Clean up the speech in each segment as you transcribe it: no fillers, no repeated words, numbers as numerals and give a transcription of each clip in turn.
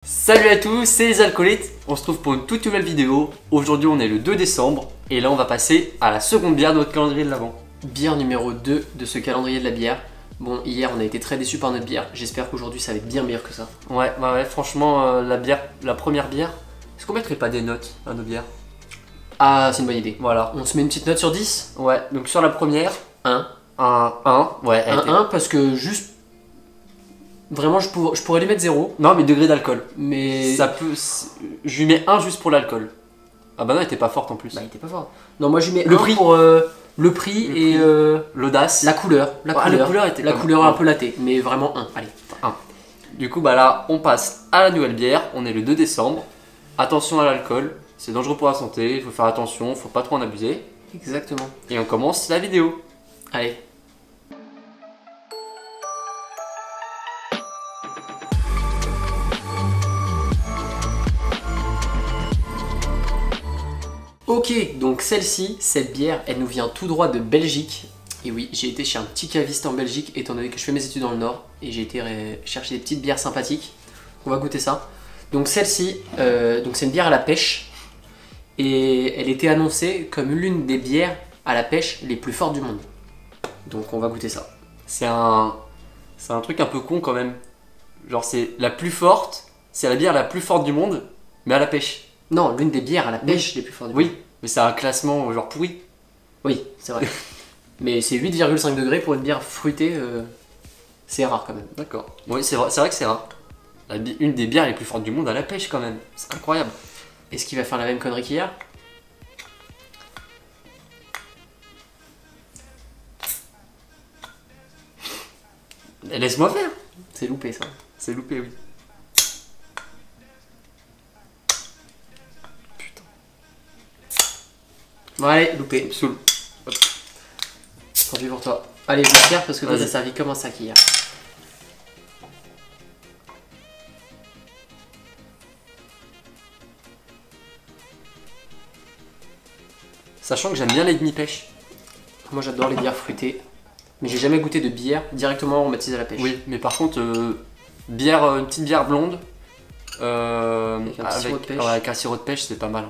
Salut à tous, c'est les alcoolites, on se trouve pour une toute nouvelle vidéo. Aujourd'hui on est le 2 décembre et là on va passer à la seconde bière de notre calendrier de l'Avent. Bière numéro 2 de ce calendrier de la bière. Bon, hier on a été très déçus par notre bière, j'espère qu'aujourd'hui ça va être bien meilleur que ça. Ouais, franchement la première bière, est-ce qu'on mettrait pas des notes à nos bières? Ah, c'est une bonne idée. Voilà, on se met une petite note sur 10. Ouais, donc sur la première, 1. Un 1, ouais. Un 1 parce que juste... Vraiment, je pourrais lui mettre 0. Non, mais degré d'alcool. Mais ça peut. Je lui mets 1 juste pour l'alcool. Ah bah non, elle était pas forte en plus. Bah, elle était pas forte. Non, moi je lui mets le prix pour le prix et l'audace. La couleur. La couleur était. La couleur un peu latée, mais vraiment 1. Allez, 1. Du coup, bah là, on passe à la nouvelle bière. On est le 2 décembre. Attention à l'alcool. C'est dangereux pour la santé. Il faut faire attention. Faut pas trop en abuser. Exactement. Et on commence la vidéo. Allez. Ok, donc celle-ci, cette bière, elle nous vient tout droit de Belgique. Et oui, j'ai été chez un petit caviste en Belgique, étant donné que je fais mes études dans le Nord. Et j'ai été chercher des petites bières sympathiques. On va goûter ça. Donc celle-ci, c'est une bière à la pêche. Et elle était annoncée comme l'une des bières à la pêche les plus fortes du monde. Donc on va goûter ça. C'est un truc un peu con quand même. Genre c'est la plus forte, c'est la bière la plus forte du monde, mais à la pêche. Non, l'une des bières à la pêche les plus fortes du monde. Oui, mais c'est un classement genre pourri. Oui, c'est vrai. Mais c'est 8,5 degrés pour une bière fruitée, c'est rare quand même. D'accord. Oui, c'est vrai que c'est rare. Une des bières les plus fortes du monde à la pêche quand même. C'est incroyable. Est-ce qu'il va faire la même connerie qu'hier? Laisse-moi faire. C'est loupé ça. C'est loupé, oui. Bon allez, loupé, me saoule. Tant pis pour toi. Allez, je vais faire parce que toi, ça servi comme un sac hier. Sachant que j'aime bien les demi-pêches. Moi j'adore les bières fruitées. Mais j'ai jamais goûté de bière directement aromatisée à la pêche. Oui, mais par contre, une petite bière blonde. Avec un sirop de pêche, c'est pas mal.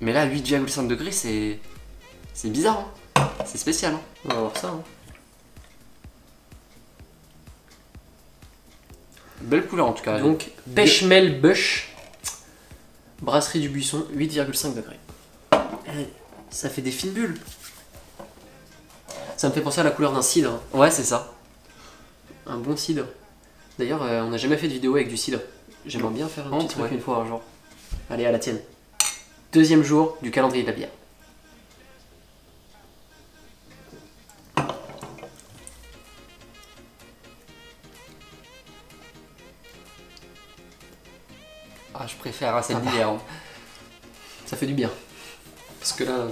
Mais là, 8,5 degrés, c'est bizarre, hein. C'est spécial. Hein. On va voir ça. Hein. Belle couleur en tout cas. Donc, Pêche-Mel Bush, brasserie du Buisson, 8,5 degrés. Ça fait des fines bulles. Ça me fait penser à la couleur d'un cidre. Ouais, c'est ça. Un bon cidre. D'ailleurs, on n'a jamais fait de vidéo avec du cidre. J'aimerais bien faire un petit truc une fois un jour. Allez, à la tienne. Deuxième jour du calendrier de la bière. Ah, je préfère à cette bière. Hein. Ça fait du bien. Parce que là,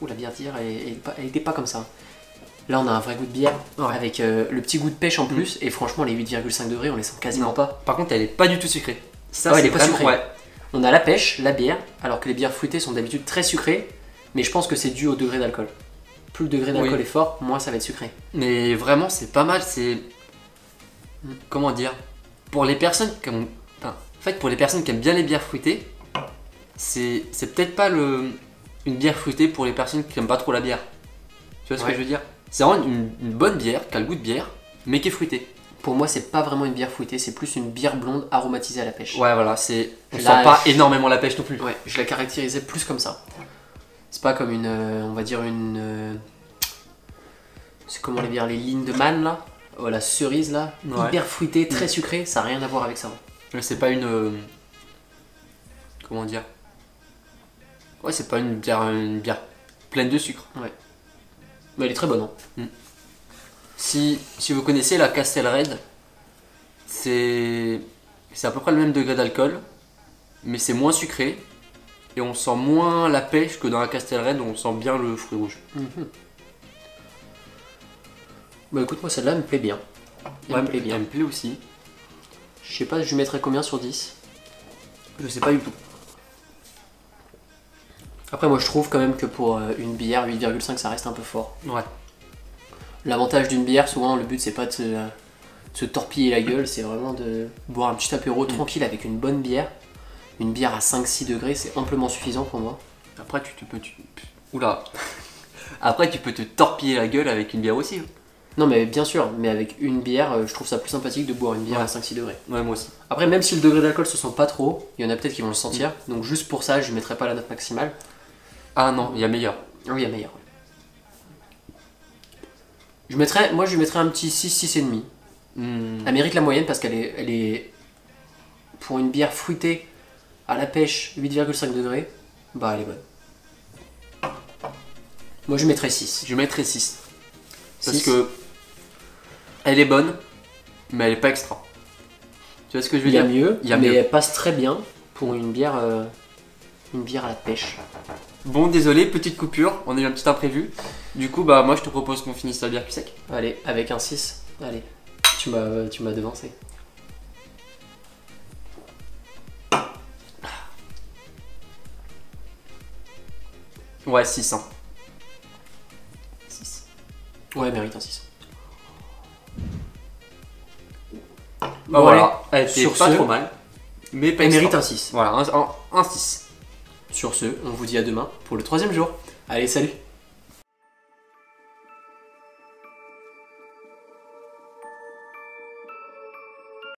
la bière d'hier, elle était pas comme ça. Là, on a un vrai goût de bière, avec le petit goût de pêche en plus. Et franchement, les 8,5 degrés, on les sent quasiment pas. Par contre, elle est pas du tout sucrée. Ça, elle est pas sucrée. Ouais. On a la pêche, la bière, alors que les bières fruitées sont d'habitude très sucrées, mais je pense que c'est dû au degré d'alcool. Plus le degré d'alcool est fort, moins ça va être sucré. Mais vraiment, c'est pas mal, c'est... Comment dire? Pour les personnes qui aiment... en fait, pour les personnes qui aiment bien les bières fruitées, c'est peut-être pas une bière fruitée pour les personnes qui aiment pas trop la bière. Tu vois ce que je veux dire? C'est vraiment une bonne bière, qui a le goût de bière, mais qui est fruitée. Pour moi, c'est pas vraiment une bière fruitée, c'est plus une bière blonde aromatisée à la pêche. Ouais, voilà, on sent pas énormément la pêche non plus. Ouais, je la caractérisais plus comme ça. C'est pas comme une, on va dire une... c'est comment les bières, les Lindemann là, la cerise là, hyper fruitée, très sucrée, ça n'a rien à voir avec ça. C'est pas une... comment dire? Ouais, c'est pas une bière pleine de sucre. Ouais. Mais elle est très bonne, hein. Si vous connaissez la Castle Red, c'est à peu près le même degré d'alcool, mais c'est moins sucré et on sent moins la pêche que dans la Castle Red où on sent bien le fruit rouge. Bah écoute, moi celle-là me plaît bien. Elle me plaît bien. Elle me plaît aussi. Je sais pas, je lui mettrais combien sur 10? Je sais pas du tout. Après moi je trouve quand même que pour une bière, 8,5 ça reste un peu fort. Ouais. L'avantage d'une bière, souvent le but c'est pas de se torpiller la gueule, c'est vraiment de boire un petit apéro tranquille avec une bonne bière. Une bière à 5-6 degrés, c'est amplement suffisant pour moi. Après, Oula. Après, tu peux te torpiller la gueule avec une bière aussi. Hein. Non, mais bien sûr, mais avec une bière, je trouve ça plus sympathique de boire une bière à 5-6 degrés. Ouais, moi aussi. Après, même si le degré d'alcool se sent pas trop, il y en a peut-être qui vont le sentir. Donc, juste pour ça, je mettrai pas la note maximale. Ah non, il y a meilleur. Oui, il y a meilleur. Moi, je lui mettrais un petit 6,5. Elle mérite la moyenne parce qu'elle est. Pour une bière fruitée à la pêche, 8,5 degrés, bah elle est bonne. Moi, je mettrais 6. Je mettrais 6. Parce que. Elle est bonne, mais elle est pas extra. Tu vois ce que je veux dire? Il y a mieux, elle passe très bien pour une bière à la pêche. Bon, désolé, petite coupure, on a eu un petit imprévu. Du coup, bah moi je te propose qu'on finisse la bière plus sec. Allez, avec un 6. Allez, tu m'as devancé. Ouais, 6. Hein. 6. Ouais, elle mérite un 6. Bah bon, voilà, elle était sur pas trop mal. Mais pas elle extra. mérite un 6. Voilà, un 6. Sur ce, on vous dit à demain pour le 3e jour. Allez, salut!